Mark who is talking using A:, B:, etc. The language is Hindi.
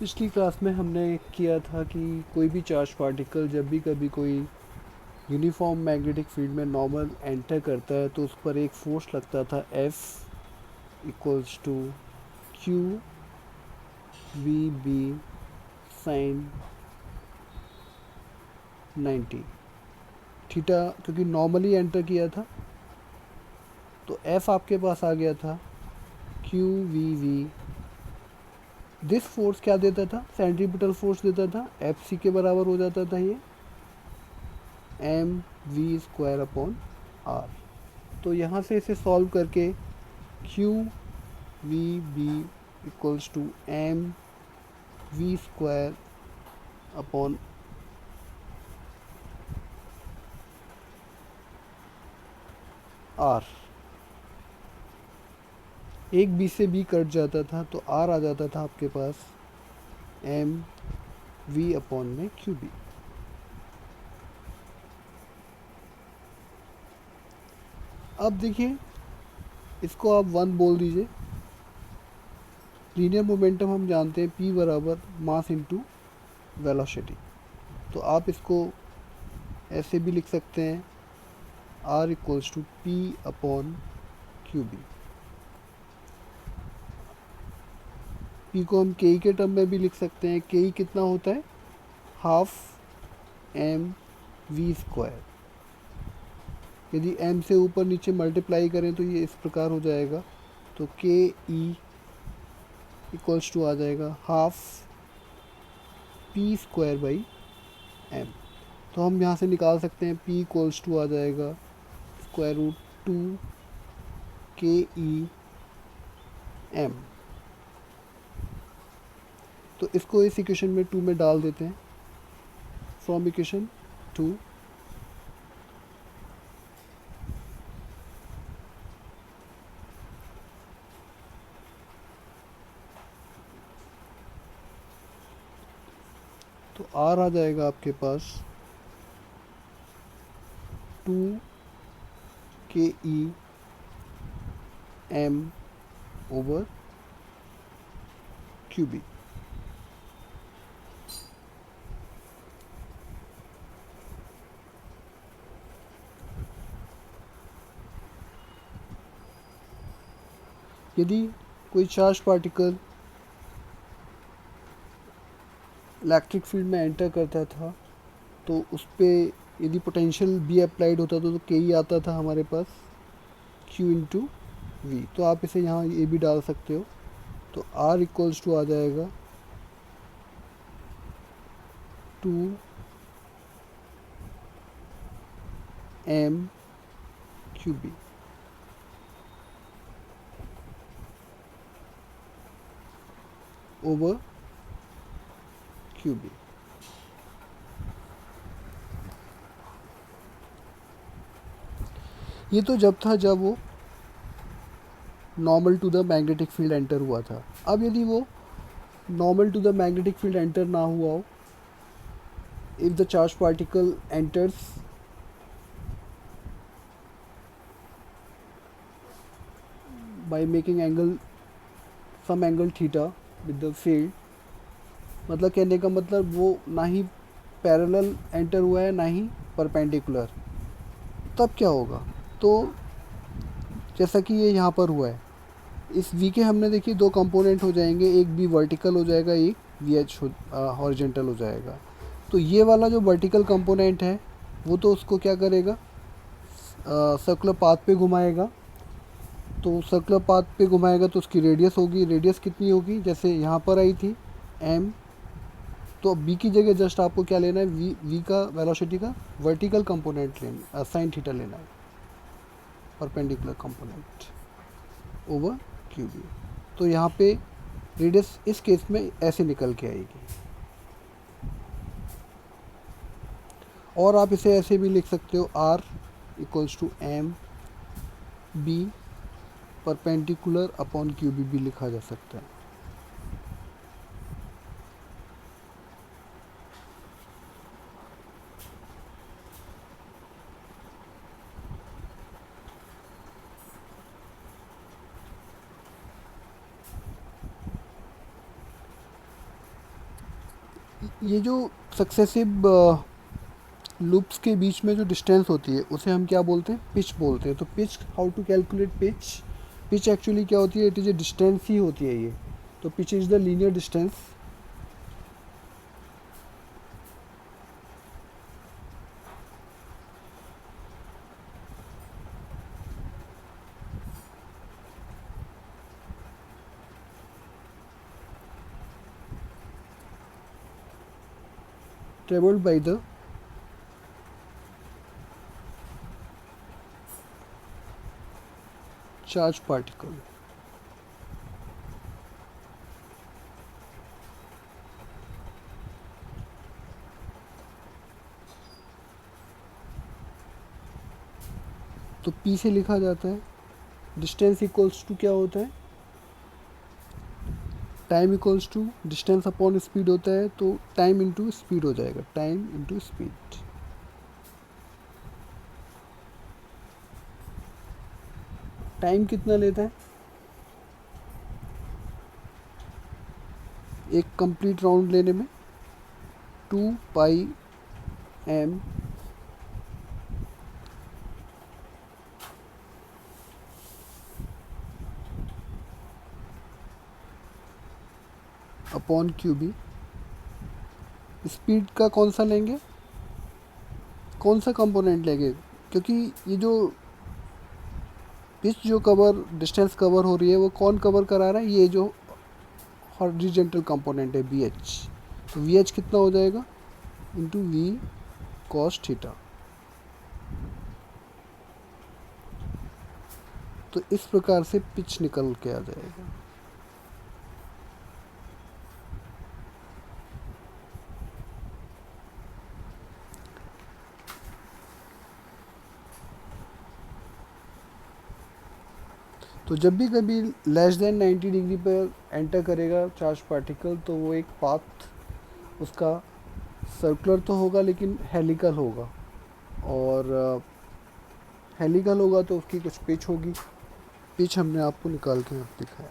A: पिछली क्लास में हमने किया था कि कोई भी चार्ज पार्टिकल जब भी कभी कोई यूनिफॉर्म मैग्नेटिक फील्ड में नॉर्मल एंटर करता है तो उस पर एक फोर्स लगता था F equals to q v B sine 90 theta, क्योंकि नॉर्मली एंटर किया था तो F आपके पास आ गया था q v v. This force क्या देता था? सेंट्रीपिटल फोर्स देता था, एफ सी के बराबर हो जाता था ये m v square upon r. तो यहाँ से इसे सॉल्व करके q v B equals to m v square upon r, एक बी से बी कट जाता था तो आर आ जाता था आपके पास एम वी अपॉन में क्यू बी। अब देखिए, इसको आप 1 बोल दीजिए। लीनियर मोमेंटम हम जानते हैं p बराबर मास इनटू वेलोसिटी, तो आप इसको ऐसे भी लिख सकते हैं r equals to p upon q B. P को हम के के टर्म में भी लिख सकते हैं। के कितना होता है? Half m v square. यदि m से ऊपर नीचे मल्टीप्लाई करें तो ये इस प्रकार हो जाएगा, तो के ई इक्वल्स टू आ जाएगा half p square by m. तो हम यहाँ से निकाल सकते हैं p इक्वल्स टू आ जाएगा square root 2 K E M. तो इसको इस इक्वेशन में 2 में डाल देते हैं। फ्रॉम इक्वेशन 2 तो r आ जाएगा आपके पास 2 K E m over q B. यदि कोई चार्ज पार्टिकल इलेक्ट्रिक फील्ड में एंटर करता था तो उस पर यदि पोटेंशियल बी अप्लाइड होता था तो के ई आता था हमारे पास क्यू इंटू वी। तो आप इसे यहाँ ये भी डाल सकते हो, तो आर इक्वल्स टू आ जाएगा 2 m q B over q B. ये तो जब था जब वो normal to the magnetic field enter हुआ था। अब यदि वो normal to the magnetic field enter ना हुआ हो, if the charge particle enters by making angle some angle theta with the field, मतलब कहने का मतलब वो ना ही पैरेलल एंटर हुआ है ना ही परपेंडिकुलर, तब क्या होगा? तो जैसा कि ये यहाँ पर हुआ है, इस v के हमने देखिए 2 कंपोनेंट हो जाएंगे, एक v वर्टिकल हो जाएगा, एक vh हॉरिजेंटल हो जाएगा। तो ये वाला जो वर्टिकल कंपोनेंट है वो तो उसको क्या करेगा, सर्कुलर पाथ पे घुमाएगा। तो सर्कुलर पाथ पे घुमाएगा तो उसकी रेडियस होगी, रेडियस कितनी होगी, जैसे यहाँ पर आई थी m। तो बी की जगह जस्ट आपको क्या लेना है, वी का वेलोसिटी का वर्टिकल कंपोनेंट लेना, साइन थीटा लेना है, perpendicular component over q B. तो यहाँ पे रेडियस इस केस में ऐसे निकल के आएगी। और आप इसे ऐसे भी लिख सकते हो, r equals to m B perpendicular upon q B भी लिखा जा सकता है। ये जो सक्सेसिव लूप्स के बीच में जो डिस्टेंस होती है उसे हम क्या बोलते हैं, पिच बोलते हैं। तो pitch, how to calculate pitch? Pitch actually क्या होती है, इट इज़ ए डिस्टेंस ही होती है ये। तो pitch is the linear distance traveled by the charged particle। तो P से लिखा जाता है, डिस्टेंस इक्वल्स टू क्या होता है, time equals to distance upon speed होता है। तो टाइम इंटू स्पीड हो जाएगा, टाइम इंटू स्पीड। टाइम कितना लेता है, एक कंप्लीट राउंड लेने में 2πm अपॉन क्यूबी। स्पीड का कौन सा लेंगे, कौन सा कंपोनेंट लेंगे, क्योंकि ये जो पिच जो कवर डिस्टेंस कवर हो रही है वो कौन कवर करा रहा है, ये जो हॉरिजॉन्टल कंपोनेंट है बी एच। तो वी एच कितना हो जाएगा, इंटू वी कॉस थीटा। तो इस प्रकार से पिच निकल के आ जाएगा। तो जब भी कभी लेस देन 90 डिग्री पर एंटर करेगा चार्ज पार्टिकल, तो वो एक पाथ उसका सर्कुलर तो होगा लेकिन हेलिकल होगा। और हेलिकल होगा तो उसकी कुछ पिच होगी। पिच हमने आपको निकाल के दिखाया।